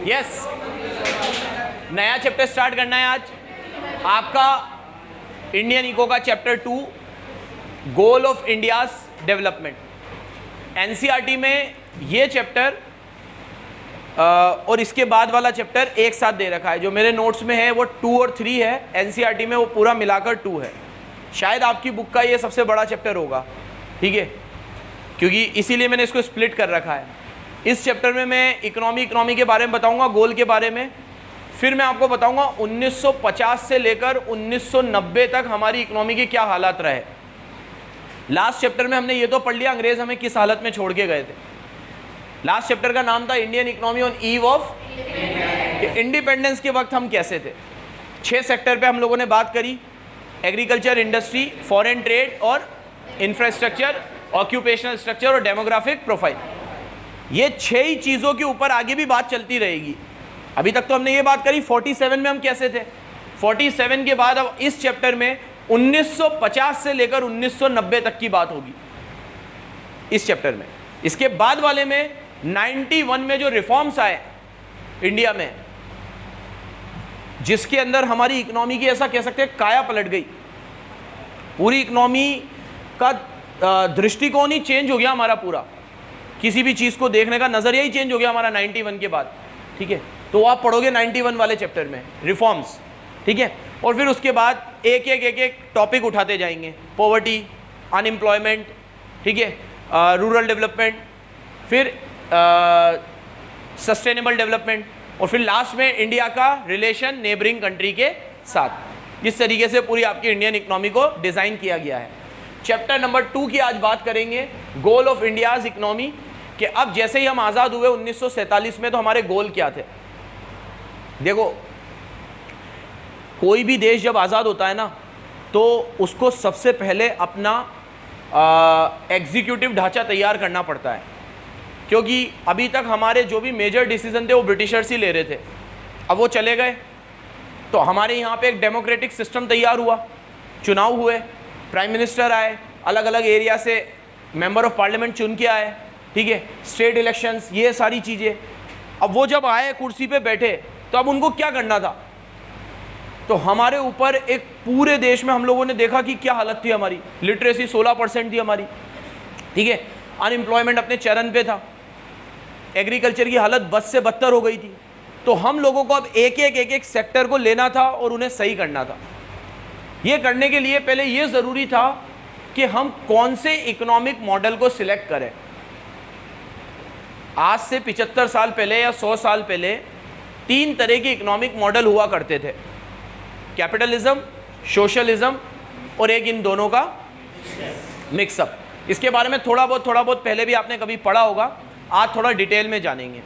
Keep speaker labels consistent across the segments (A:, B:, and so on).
A: Yes, नया chapter start करना है आज आपका इंडियन इको का chapter 2, goal of India's development. NCERT में ये चैप्टर और इसके बाद वाला चैप्टर एक साथ दे रखा है। जो मेरे नोट्स में है वो 2 और 3 है, एनसीईआरटी में वो पूरा मिलाकर 2 है। शायद आपकी बुक का ये सबसे बड़ा चैप्टर होगा, ठीक है, क्योंकि इसीलिए मैंने इसको स्प्लिट कर रखा है। इस चैप्टर में मैं इकोनॉमी के बारे में बताऊंगा, गोल के बारे में, फिर मैं आपको बताऊंगा 1950 से लेकर 1990 तक हमारी इकोनॉमी के क्या हालात रहे। लास्ट चैप्टर में हमने ये तो पढ़ लिया अंग्रेज हमें किस हालत में छोड़ के गए थे। लास्ट चैप्टर का नाम था Indian economy on eve of independence के वक्त हम कैसे थे। 6 सेक्टर पे हम लोगों ने बात करी, एग्रीकल्चर, इंडस्ट्री, फॉरेन ट्रेड और इंफ्रास्ट्रक्चर, ऑक्यूपेशनल स्ट्रक्चर और डेमोग्राफिक प्रोफाइल। ये 6 ही चीज़ों के ऊपर आगे भी बात चलती रहेगी। अभी तक तो हमने ये बात करी 47 में हम कैसे थे। 47 के बाद अब इस चैप्टर में 1950 से लेकर 1990 तक की बात होगी इस चैप्टर में। इसके बाद वाले में 91 में जो रिफॉर्म्स आए इंडिया में, जिसके अंदर हमारी इकोनॉमी की ऐसा कह सकते हैं काया पलट गई। पूरी इकोनॉमी का दृष्टिकोण ही चेंज हो गया हमारा, पूरा किसी भी चीज़ को देखने का नज़रिया ही चेंज हो गया हमारा 91 के बाद, ठीक है। तो आप पढ़ोगे 91 वाले चैप्टर में रिफॉर्म्स, ठीक है। और फिर उसके बाद एक एक टॉपिक उठाते जाएंगे, पॉवर्टी, अनएम्प्लॉयमेंट, ठीक है, रूरल डेवलपमेंट, फिर सस्टेनेबल डेवलपमेंट, और फिर लास्ट में इंडिया का रिलेशन नेबरिंग कंट्री के साथ। जिस तरीके से पूरी आपकी इंडियन इकोनॉमी को डिज़ाइन किया गया है। चैप्टर नंबर 2 की आज बात करेंगे, गोल ऑफ इंडियाज इकोनॉमी, कि अब जैसे ही हम आज़ाद हुए 1947 में, तो हमारे गोल क्या थे। देखो, कोई भी देश जब आज़ाद होता है ना, तो उसको सबसे पहले अपना एग्जीक्यूटिव ढांचा तैयार करना पड़ता है, क्योंकि अभी तक हमारे जो भी मेजर डिसीजन थे वो ब्रिटिशर्स ही ले रहे थे। अब वो चले गए, तो हमारे यहाँ पे एक डेमोक्रेटिक सिस्टम तैयार हुआ, चुनाव हुए, प्राइम मिनिस्टर आए, अलग अलग एरिया से मेंबर ऑफ पार्लियामेंट चुन के आए, ठीक है, स्टेट इलेक्शंस, ये सारी चीज़ें। अब वो जब आए कुर्सी पे बैठे, तो अब उनको क्या करना था। तो हमारे ऊपर एक पूरे देश में हम लोगों ने देखा कि क्या हालत थी हमारी। लिटरेसी 16% थी हमारी, ठीक है, अनएम्प्लॉयमेंट अपने चरम पे था, एग्रीकल्चर की हालत बद से बदतर हो गई थी। तो हम लोगों को अब एक सेक्टर को लेना था और उन्हें सही करना था। ये करने के लिए पहले ये ज़रूरी था कि हम कौन से इकोनॉमिक मॉडल को सिलेक्ट करें। आज से 75 साल पहले या 100 साल पहले 3 तरह के इकोनॉमिक मॉडल हुआ करते थे, कैपिटलिज्म, सोशलिज्म और एक इन दोनों का मिक्सअप। इसके बारे में थोड़ा बहुत पहले भी आपने कभी पढ़ा होगा, आज थोड़ा डिटेल में जानेंगे।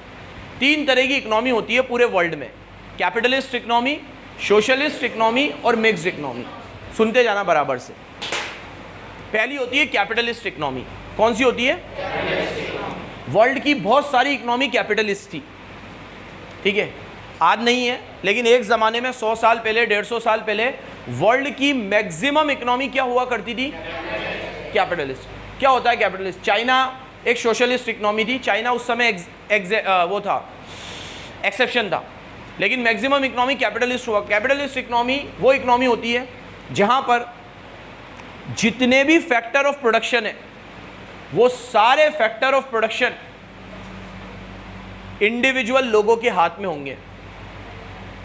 A: 3 तरह की इकोनॉमी होती है पूरे वर्ल्ड में, कैपिटलिस्ट इकोनॉमी, सोशलिस्ट इकोनॉमी और मिक्स्ड इकोनॉमी। सुनते जाना बराबर से। पहली होती है कैपिटलिस्ट इकोनॉमी। कौन सी होती है? वर्ल्ड की बहुत सारी इकोनॉमी कैपिटलिस्ट थी, ठीक है, आज नहीं है, लेकिन एक ज़माने में 100 साल पहले, 150 साल पहले वर्ल्ड की मैक्सिमम इकोनॉमी क्या हुआ करती थी? कैपिटलिस्ट। क्या होता है कैपिटलिस्ट? चाइना एक सोशलिस्ट इकोनॉमी थी, चाइना उस समय वो था, एक्सेप्शन था, लेकिन मैक्सिमम इकोनॉमी कैपिटलिस्ट हुआ। कैपिटलिस्ट इकोनॉमी वो इकोनॉमी होती है जहाँ पर जितने भी फैक्टर ऑफ प्रोडक्शन है, वो सारे फैक्टर ऑफ प्रोडक्शन इंडिविजुअल लोगों के हाथ में होंगे।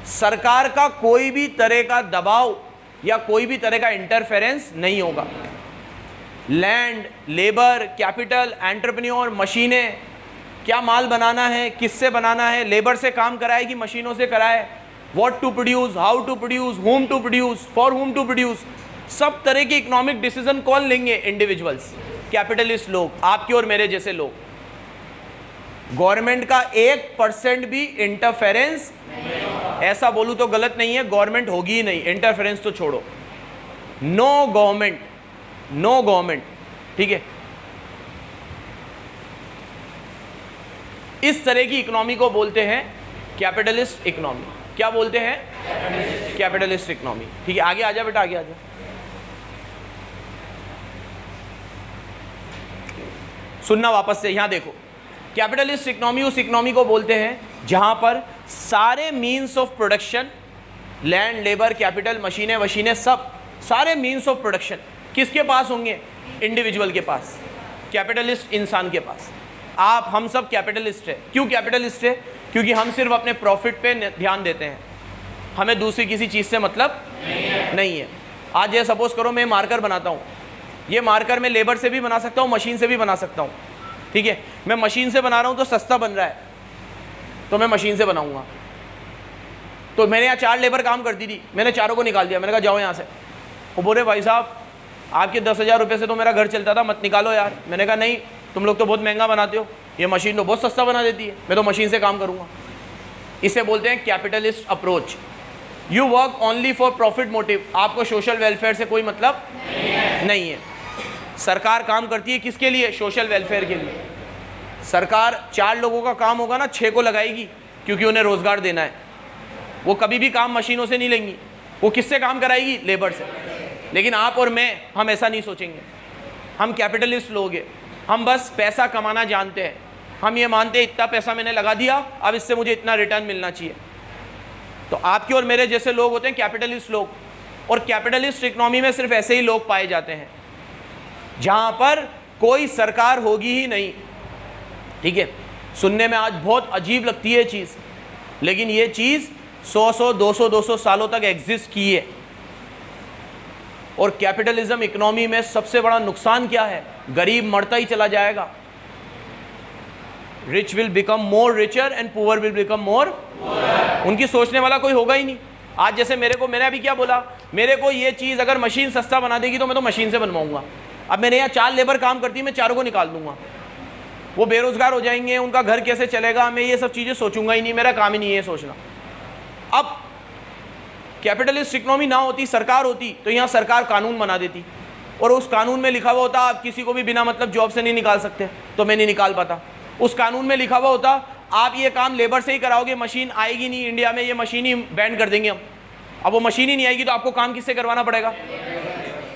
A: सरकार का कोई भी तरह का दबाव या कोई भी तरह का इंटरफेरेंस नहीं होगा। लैंड, लेबर, कैपिटल, एंटरप्रेन्योर, मशीनें, क्या माल बनाना है, किससे बनाना है, लेबर से काम कराए कि मशीनों से कराए, what to produce, how to produce, whom to produce, for whom to produce, सब तरह के इकोनॉमिक डिसीजन कौन लेंगे? इंडिविजुअल्स, कैपिटलिस्ट लोग, आपके और मेरे जैसे लोग। गवर्नमेंट का 1% भी इंटरफेरेंस, ऐसा बोलूं तो गलत नहीं है, गवर्नमेंट होगी ही नहीं, इंटरफेरेंस तो छोड़ो, नो गवर्नमेंट, नो गवर्नमेंट, ठीक है। इस तरह की इकोनॉमी को बोलते हैं कैपिटलिस्ट इकोनॉमी। क्या बोलते हैं? कैपिटलिस्ट इकोनॉमी, ठीक है। आगे आ जा बेटा, आगे आ जा। सुनना वापस से, यहां देखो, कैपिटलिस्ट इकोनॉमी उस इकोनॉमी को बोलते हैं जहां पर सारे means of production, land, labour, capital, मशीनें वशीनें, सब सारे मीन्स ऑफ प्रोडक्शन किसके पास होंगे? इंडिविजुअल के पास, कैपिटलिस्ट इंसान के पास। आप हम सब कैपिटलिस्ट है। क्यों कैपिटलिस्ट है? क्योंकि हम सिर्फ अपने प्रॉफिट पे ध्यान देते हैं, हमें दूसरी किसी चीज़ से मतलब नहीं है। आज ये सपोज करो मैं मार्कर बनाता हूँ, ये मार्कर मैं लेबर से भी बना सकता हूँ, मशीन से भी बना सकता हूँ, ठीक है। मैं मशीन से बना रहा हूँ तो सस्ता बन रहा है, तो मैं मशीन से बनाऊँगा। तो मैंने यहाँ 4 लेबर काम करती थी, मैंने चारों को निकाल दिया, मैंने कहा जाओ यहाँ से। वो बोले भाई साहब आपके 10,000 रुपये से तो मेरा घर चलता था, मत निकालो यार। मैंने कहा नहीं, तुम लोग तो बहुत महंगा बनाते हो, ये मशीन तो बहुत सस्ता बना देती है, मैं तो मशीन से काम करूँगा। इसे बोलते हैं capitalist approach. You work only for profit motive, आपको सोशल वेलफेयर से कोई मतलब नहीं है। सरकार काम करती है किसके लिए? सोशल वेलफेयर के लिए। सरकार 4 लोगों का काम होगा ना, 6 को लगाएगी, क्योंकि उन्हें रोजगार देना है। वो कभी भी काम मशीनों से नहीं लेंगी, वो किससे काम कराएगी? लेबर से। लेकिन आप और मैं, हम ऐसा नहीं सोचेंगे। हम कैपिटलिस्ट लोग हैं, हम बस पैसा कमाना जानते हैं। हम ये मानते हैं इतना पैसा मैंने लगा दिया, अब इससे मुझे इतना रिटर्न मिलना चाहिए। तो आपके और मेरे जैसे लोग होते हैं कैपिटलिस्ट लोग, और कैपिटलिस्ट इकोनॉमी में सिर्फ ऐसे ही लोग पाए जाते हैं जहां पर कोई सरकार होगी ही नहीं, ठीक है। सुनने में आज बहुत अजीब लगती है चीज़, लेकिन ये चीज़ 100 200 सालों तक एग्जिस्ट की है। और कैपिटलिज्म इकोनॉमी में सबसे बड़ा नुकसान क्या है? गरीब मरता ही चला जाएगा। Rich will become more richer and poor will become more. उनकी सोचने वाला कोई होगा ही नहीं। आज जैसे मैंने अभी क्या बोला, मेरे को ये चीज़ अगर मशीन सस्ता बना देगी तो मैं तो मशीन से बनवाऊंगा। अब मेरे यहाँ 4 लेबर काम करती है, मैं चारों को निकाल दूंगा, वो बेरोजगार हो जाएंगे, उनका घर कैसे चलेगा, मैं ये सब चीज़ें सोचूंगा ही नहीं, मेरा काम ही नहीं है सोचना। अब कैपिटलिस्ट इकोनॉमी ना होती, सरकार होती, तो यहाँ सरकार कानून बना देती, और उस कानून में लिखा हुआ होता आप किसी को भी बिना मतलब जॉब से नहीं निकाल सकते, तो मैं नहीं निकाल पाता। उस कानून में लिखा हुआ होता आप ये काम लेबर से ही कराओगे, मशीन आएगी नहीं इंडिया में, ये मशीन ही बैन कर देंगे हम। अब वो मशीन ही नहीं आएगी तो आपको काम किससे करवाना पड़ेगा?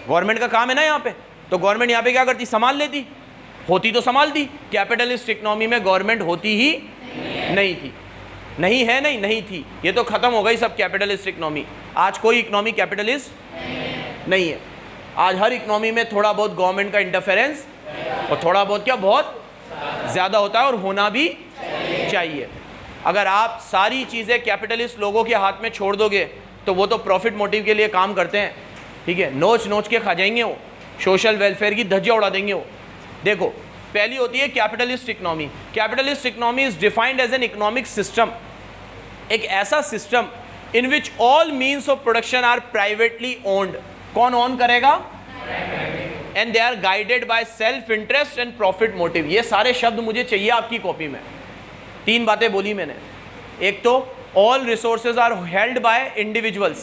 A: गवर्नमेंट का काम है ना यहाँ पे, तो गवर्नमेंट यहाँ पे क्या करती? संभाल लेती, होती तो संभालती। कैपिटलिस्ट इकोनॉमी में गवर्नमेंट होती ही नहीं थी, नहीं है, नहीं थी, ये तो खत्म हो गई सब कैपिटलिस्ट इकोनॉमी। आज कोई इकोनॉमी कैपिटलिस्ट नहीं है। आज हर इकोनॉमी में थोड़ा बहुत गवर्नमेंट का इंटरफेरेंस, और थोड़ा बहुत क्या, बहुत ज़्यादा होता है, और होना भी चाहिए। अगर आप सारी चीज़ें कैपिटलिस्ट लोगों के हाथ में छोड़ दोगे तो वो तो प्रॉफिट मोटिव के लिए काम करते हैं, ठीक है। नोच नोच के खा जाएंगे वो, सोशल वेलफेयर की धज्जियां उड़ा देंगे वो। देखो, पहली होती है capitalist economy. Capitalist economy is defined as an economic system, एक ऐसा system in which all means of production are privately owned. कौन ओन करेगा? And they are guided by self interest and profit motive. ये सारे शब्द मुझे चाहिए आपकी कॉपी में। 3 बातें बोली मैंने। एक तो all resources are held by individuals,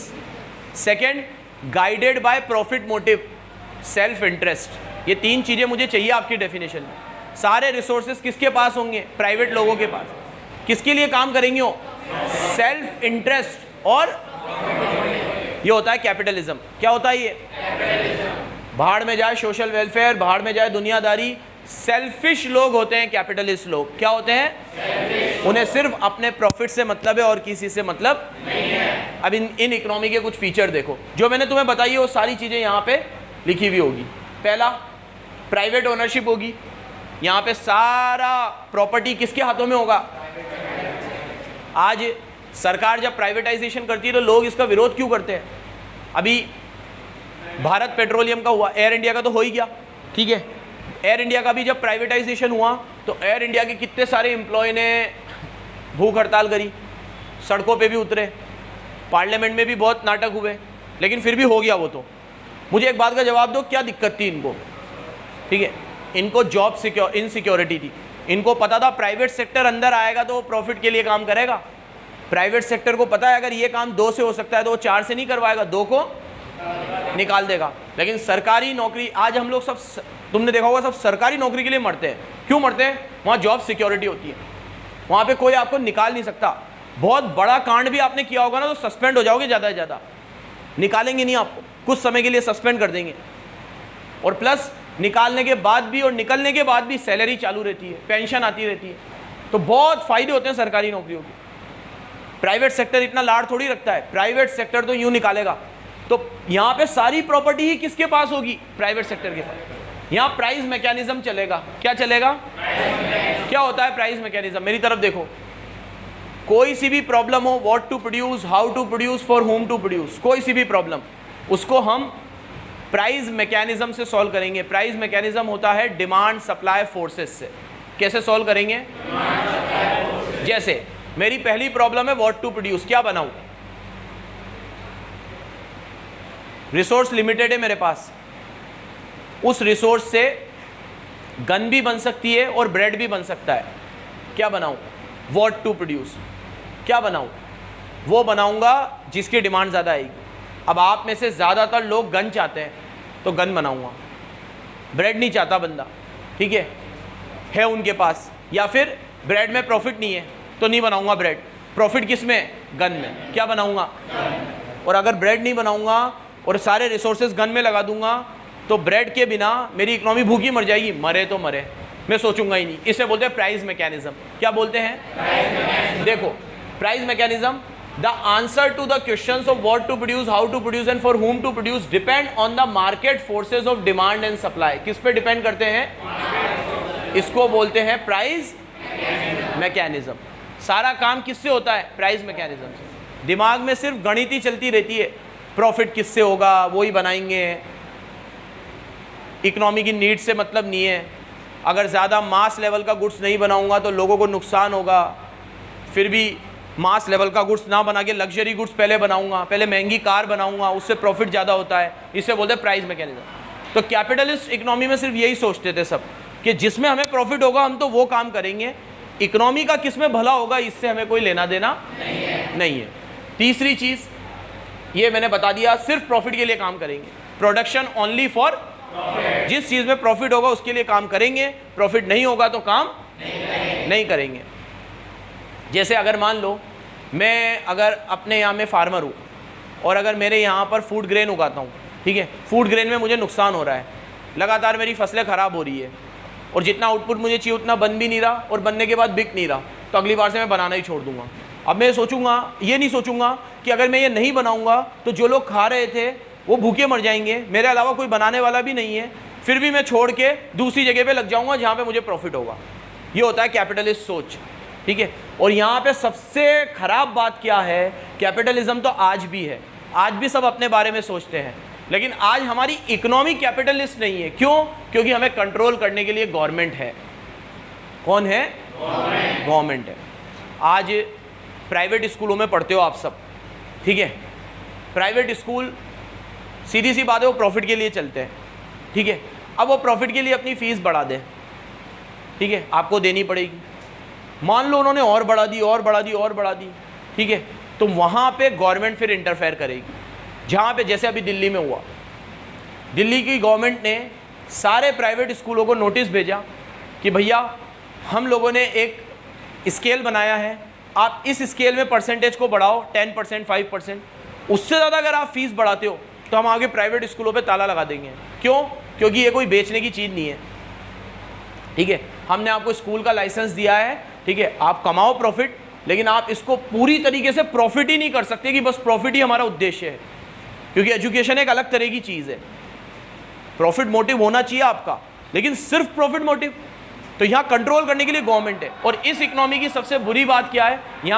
A: second guided by profit motive, self interest. ये 3 चीज़ें मुझे चाहिए आपकी डेफिनेशन में। सारे रिसोर्सेज किसके पास होंगे? प्राइवेट लोगों के पास। किसके लिए काम करेंगे वो? सेल्फ इंटरेस्ट, और ये होता है कैपिटलिज्म। क्या होता है ये? भाड़ में जाए सोशल वेलफेयर, भाड़ में जाए दुनियादारी। सेल्फिश लोग होते हैं कैपिटलिस्ट लोग। क्या होते हैं? उन्हें सिर्फ अपने प्रॉफिट से मतलब है और किसी से मतलब नहीं है। अब इन इकोनॉमी के कुछ फीचर देखो, जो मैंने तुम्हें बताई है वो सारी चीज़ें यहाँ पे लिखी हुई होगी। पहला, प्राइवेट ओनरशिप होगी। यहाँ पे सारा प्रॉपर्टी किसके हाथों में होगा? आज सरकार जब प्राइवेटाइजेशन करती है तो लोग इसका विरोध क्यों करते हैं? अभी भारत पेट्रोलियम का हुआ, एयर इंडिया का तो हो ही गया, ठीक है। एयर इंडिया का भी जब प्राइवेटाइजेशन हुआ तो एयर इंडिया के कितने सारे एम्प्लॉय ने भूख हड़ताल करी, सड़कों पे भी उतरे, पार्लियामेंट में भी बहुत नाटक हुए, लेकिन फिर भी हो गया वो। तो मुझे एक बात का जवाब दो, क्या दिक्कत थी इनको? ठीक है, इनको जॉब इनसिक्योरिटी थी। इनको पता था प्राइवेट सेक्टर अंदर आएगा तो वो प्रॉफिट के लिए काम करेगा। प्राइवेट सेक्टर को पता है अगर ये काम 2 से हो सकता है तो वो 4 से नहीं करवाएगा, 2 को निकाल देगा। लेकिन सरकारी नौकरी, आज हम लोग सब, तुमने देखा होगा, सब सरकारी नौकरी के लिए मरते हैं। क्यों मरते हैं? वहाँ जॉब सिक्योरिटी होती है, वहाँ पे कोई आपको निकाल नहीं सकता। बहुत बड़ा कांड भी आपने किया होगा ना तो सस्पेंड हो जाओगे, ज़्यादा से ज़्यादा निकालेंगे नहीं आपको, कुछ समय के लिए सस्पेंड कर देंगे। और प्लस निकालने के बाद भी और निकलने के बाद भी सैलरी चालू रहती है, पेंशन आती रहती है। तो बहुत फ़ायदे होते हैं सरकारी नौकरियों के। प्राइवेट सेक्टर इतना लाड़ थोड़ी रखता है, प्राइवेट सेक्टर तो यूं निकालेगा। तो यहां पे सारी प्रॉपर्टी ही किसके पास होगी? प्राइवेट सेक्टर के पास। यहां प्राइस मैकेनिज्म चलेगा। क्या चलेगा? क्या होता है प्राइस मैकेनिज्म? मेरी तरफ देखो, कोई सी भी प्रॉब्लम हो, what to produce, how to produce, for whom to produce, कोई सी भी प्रॉब्लम, उसको हम प्राइस मैकेनिज्म से सॉल्व करेंगे। प्राइस मैकेनिज्म होता है डिमांड सप्लाई फोर्सेस से। कैसे सॉल्व करेंगे? जैसे मेरी पहली प्रॉब्लम है व्हाट टू प्रोड्यूस, क्या बनाऊं? रिसोर्स लिमिटेड है मेरे पास, उस रिसोर्स से गन भी बन सकती है और ब्रेड भी बन सकता है। क्या बनाऊं? What to produce. क्या बनाऊं? वो बनाऊंगा जिसकी डिमांड ज़्यादा आएगी। अब आप में से ज़्यादातर लोग गन चाहते हैं तो गन बनाऊंगा, ब्रेड नहीं चाहता बंदा, ठीक है उनके पास, या फिर ब्रेड में प्रॉफिट नहीं है तो नहीं बनाऊंगा ब्रेड। प्रॉफिट किस में? गन में। क्या बनाऊंगा? और अगर ब्रेड नहीं बनाऊंगा और सारे रिसोर्सेज गन में लगा दूंगा तो ब्रेड के बिना मेरी इकोनॉमी भूखी मर जाएगी, मरे तो मरे, मैं सोचूंगा ही नहीं। इसे बोलते हैं प्राइस मैकेनिज्म। क्या बोलते हैं? देखो, price mechanism, the answer to the questions of what to produce, how to produce and for whom to produce depend on the market forces of demand and supply. किस पे डिपेंड करते हैं? इसको बोलते हैं प्राइस मैकेनिज्म। सारा काम किससे होता है? प्राइस मैकेनिज्म से। दिमाग में सिर्फ गणित ही चलती रहती है, प्रॉफिट किससे होगा वो ही बनाएंगे, इकोनॉमी की नीड से मतलब नहीं है। अगर ज़्यादा मास लेवल का गुड्स नहीं बनाऊंगा तो लोगों को नुकसान होगा, फिर भी मास लेवल का गुड्स ना बना के लग्जरी गुड्स पहले बनाऊंगा, पहले महंगी कार बनाऊंगा, उससे प्रॉफिट ज़्यादा होता है। इसे बोलते हैं प्राइस मैकेनिज्म। तो कैपिटलिस्ट इकोनॉमी में सिर्फ यही सोचते थे सब कि जिसमें हमें प्रॉफिट होगा हम तो वो काम करेंगे, इकोनॉमी का किस में भला होगा इससे हमें कोई लेना देना नहीं है। तीसरी चीज़ ये मैंने बता दिया, सिर्फ प्रॉफिट के लिए काम करेंगे, प्रोडक्शन ओनली फॉर, जिस चीज़ में प्रॉफिट होगा उसके लिए काम करेंगे, प्रॉफिट नहीं होगा तो काम नहीं करेंगे। जैसे अगर मान लो मैं अगर अपने यहाँ में फार्मर हूँ और अगर मेरे यहाँ पर फूड ग्रेन उगाता हूँ, ठीक है, फूड ग्रेन में मुझे नुकसान हो रहा है, लगातार मेरी फसलें ख़राब हो रही है और जितना आउटपुट मुझे चाहिए उतना बन भी नहीं रहा और बनने के बाद बिक नहीं रहा, तो अगली बार से मैं बनाना ही छोड़ दूंगा। अब मैं सोचूंगा, ये नहीं सोचूंगा कि अगर मैं ये नहीं बनाऊंगा तो जो लोग खा रहे थे वो भूखे मर जाएंगे, मेरे अलावा कोई बनाने वाला भी नहीं है, फिर भी मैं छोड़ के दूसरी जगह पे लग जाऊंगा जहाँ पे मुझे प्रॉफिट होगा। ये होता है कैपिटलिस्ट सोच, ठीक है। और यहाँ पे सबसे खराब बात क्या है, कैपिटलिज्म तो आज भी है, आज भी सब अपने बारे में सोचते हैं, लेकिन आज हमारी इकोनॉमी कैपिटलिस्ट नहीं है। क्यों? क्योंकि हमें कंट्रोल करने के लिए गवर्नमेंट है। कौन है? गवर्नमेंट है। आज प्राइवेट स्कूलों में पढ़ते हो आप सब, ठीक है, प्राइवेट स्कूल सीधी सी बात है वो प्रॉफिट के लिए चलते हैं, ठीक है। अब वो प्रॉफिट के लिए अपनी फीस बढ़ा दें, ठीक है, आपको देनी पड़ेगी। मान लो उन्होंने और बढ़ा दी और बढ़ा दी और बढ़ा दी, ठीक है, तो वहाँ पे गवर्नमेंट फिर इंटरफेयर करेगी। जहाँ पे जैसे अभी दिल्ली में हुआ, दिल्ली की गवर्नमेंट ने सारे प्राइवेट स्कूलों को नोटिस भेजा कि भैया हम लोगों ने एक स्केल बनाया है, आप इस स्केल में परसेंटेज को बढ़ाओ 10%, 5%, उससे ज़्यादा अगर आप फीस बढ़ाते हो तो हम आगे प्राइवेट स्कूलों पे ताला लगा देंगे। क्यों? क्योंकि ये कोई बेचने की चीज़ नहीं है, ठीक है। हमने आपको स्कूल का लाइसेंस दिया है, ठीक है, आप कमाओ प्रॉफिट, लेकिन आप इसको पूरी तरीके से प्रॉफिट ही नहीं कर सकते कि बस प्रॉफिट ही हमारा उद्देश्य है, क्योंकि एजुकेशन एक अलग तरह की चीज़ है। प्रॉफिट मोटिव होना चाहिए आपका, लेकिन सिर्फ प्रॉफिट मोटिव, तो यहाँ कंट्रोल करने के लिए गवर्नमेंट है। और इस इकोनॉमी की सबसे बुरी बात क्या है, यहाँ